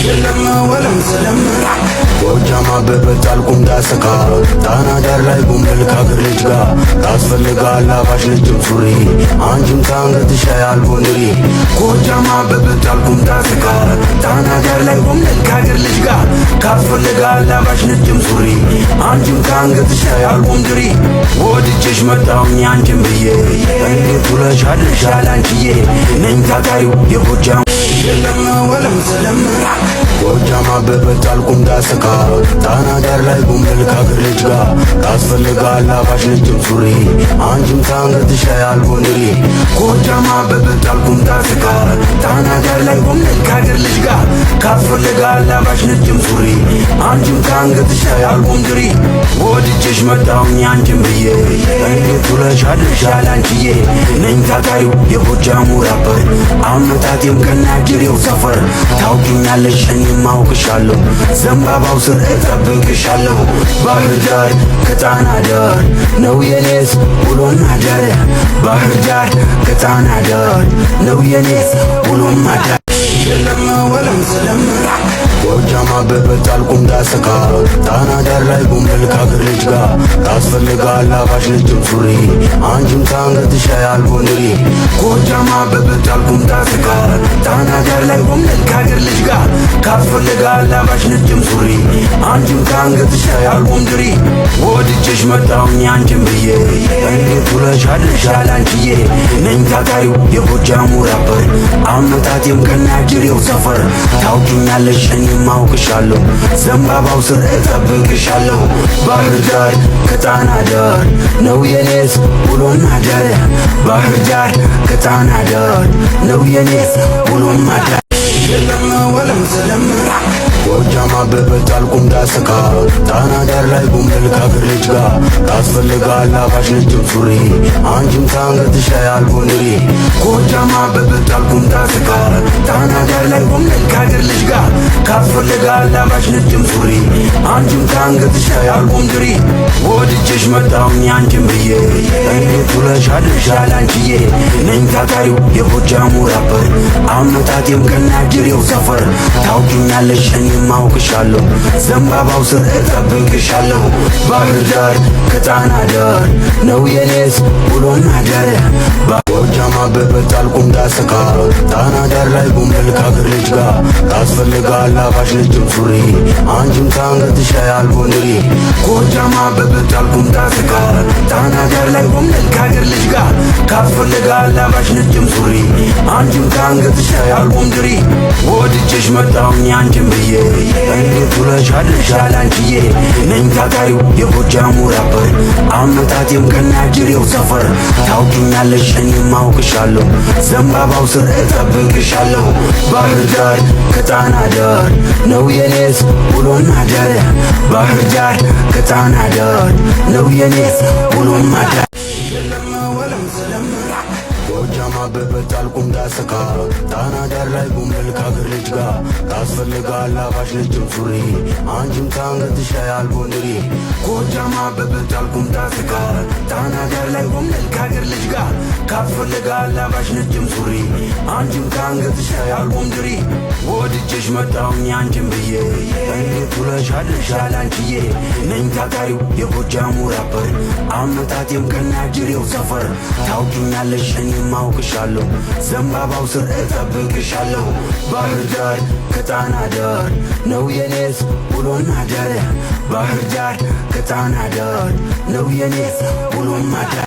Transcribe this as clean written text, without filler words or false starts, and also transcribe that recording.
የለም ወለም ሰለም ጎጃም አበበት አልኩም ዳሰካ ጣና ዳር ላይ ጉምብል ካገር ልጅ ጋር ታስፈልጋል አባሽ ነጭም ሱሪ አንቺም ታንገትሽ ያልቦንሪ ጎጃም አበበት አልኩም ዳሰካ ጣና ዳር ላይ ጉምብል ካገር ልጅ ጋር ታስፈልጋል አባሽ ነጭም ሱሪ አንቺም ታንገትሽ ያልቦንሪ ወድጄሽ መጣሁኝ አንቺም ብዬ እንዴት ውለሽ አድርሻል አንቺዬ ነኝ ታታሪው የጎጃም የለም ወለም ሰለም ጎጃም አበበት አልኩም ዳሰካ ጣና ዳር ላይ ጉምብል ካገር ልጅ ጋር ታስፈልጋል አባሽ ነጭም ሱሪ አንቺም ታንገትሽ ያልቦንሪ ጎጃም አበበት አልኩም ዳሰካ ጣና ዳር ላይ ጉምብል ካገር ልጅ ጋር ታስፈልጋል አባሽ ነጭም ሱሪ አንቺም ታንገትሽ ያልቦንሪ ወድጄሽ መጣሁኝ አንቺም ብዬ እንዴት ውለሽ አድርሻል አንቺዬ ነኝ ታታሪው የጎጃሙ ራፐር አመጣጤም ከናጅሬው ሰፈር ታውቂኛለሽ እኔም አውቅሻለሁ ዘንባባው ስር እጠብቅሻለሁ ባህር ዳር ከጣና ዳር ነው የኔስ ውሎና ዳር ባህር ዳር ከጣና ዳር ነው የኔስ ውሎና ዳር የለም ወለም ሰለም ጎጃም አበበት አልኩም ዳሰካ ጣና ዳር ላይ ጉምብል ካገር ልጅ ጋር ታስፈልጋል አባሽ ነጭም ሱሪ አንቺም ታንገትሽ ያልቦንሪ ጎጃም አበበት አልኩም ዳሰካ ጣና ዳር ላይ ጉምብል ካገር ልጅ ጋር ታስፈልጋል አባሽ ነጭም ሱሪ አንቺም ታንገትሽ ያልቦንሪ ወድጄሽ መጣሁኝ አንቺም ብዬ እንዴት ውለሽ አድርሻል አንቺዬ ነኝ ታታሪው የጎጃሙ ራፐር አመጣጤም ከናጅሬው ሰፈር ታውቂኛለሽ እኔም አውቅሻለሁ ዘንባባው ስር እጠብቅሻለሁ ባህር ዳር ከጣና ዳር ነው የኔስ ውሎና ዳር ባህር ዳር ከጣና ዳር ነው የኔስ ውሎና ዳር የለም ወለም ሰለም ጎጃም አበበት አልኩም ዳሰካ ጣና ዳር ላይ ጉምብል ካገር ልጅ ጋር ታስፈልጋል አባሽ ነጭም ሱሪ አንቺም ታንገትሽ ያልቦንሪ ጎጃም አበበት አልኩም ዳሰካ ጣና ዳር ላይ ጉምብል ካገር ልጅ ጋር ታስፈልጋል አባሽ ነጭም ሱሪ አንቺም ታንገትሽ ያልቦንሪ ወድጄሽ መጣሁኝ አንቺም ብዬ እንዴት ውለሽ አድርሻል አንቺዬ ነኝ ታታሪው የጎጃሙ ራፐር አመጣጤም ከናጅሬው ሰፈር ታውቂኛለሽ እኔም አውቅሻለሁ ዘንባባው ስር እጠብቅሻለሁ ባህር ዳር ከጣና ዳር ነው የኔስ ውሎና ዳር ጎጃም አበበት አልኩም ዳሰካ ጣና ዳር ላይ ጉምብል ካገር ልጅ ጋር ታስፈልጋል አባሽ ነጭም ሱሪ አንቺም ታንገትሽ ያልቦንሪ ጎጃም አበበት አልኩም ዳሰካ ጣና ዳር ላይ ጉምብል ካገር ልጅ ጋር ታስፈልጋል አባሽ ነጭም ሱሪ አንቺም ታንገትሽ ያልቦንሪ ወድጄሽ መጣሁኝ አንቺም ብዬ እንዴት ውለሽ አድርሻል አንቺዬ ነኝ ታታሪው የጎጃሙ ራፐር አመጣጤም ከናጅሬው ሰፈር ታውቂኛለሽ እኔም አውቅሻለሁ ዘንባባው ስር እጠብቅሻለሁ ባህር ዳር ከጣና ዳር ነው የኔስ ውሎና ዳር ባህር ዳር ከጣና ዳር ነው የኔስ ውሎና ዳር የለም ወለም ሰለም ጎጃም አበበት አልኩም ዳሰካ ጣና ዳር ላይ ጉምብል ካገር ልጅ ጋር ታስፈልጋል አባሽ ነጭም ሱሪ አንቺም ታንገትሽ ያልቦንሪ ጎጃም አበበት አልኩም ዳሰካ ጣና ዳር ላይ ጉምብል ካገር ልጅ ጋር ታስፈልጋል አባሽ ነጭም ሱሪ አንቺም ታንገትሽ ያልቦንሪ ወድጄሽ መጣሁኝ አንቺም ብዬ እንዴት ውለሽ አድርሻል አንቺዬ ነኝ ታታሪው የጎጃሙ ራፐር አመጣጤም ከናጅሬው ሰፈር ታውቂኛለሽ እኔም አውቅሻለሁ ዘንባባው ስር እጠብቅሻለሁ ባህር ዳር ከጣና ዳር ነው የኔስ ውሎና ዳር ባህር ዳር ከጣና ዳር ነው የኔስ ውሎና ዳር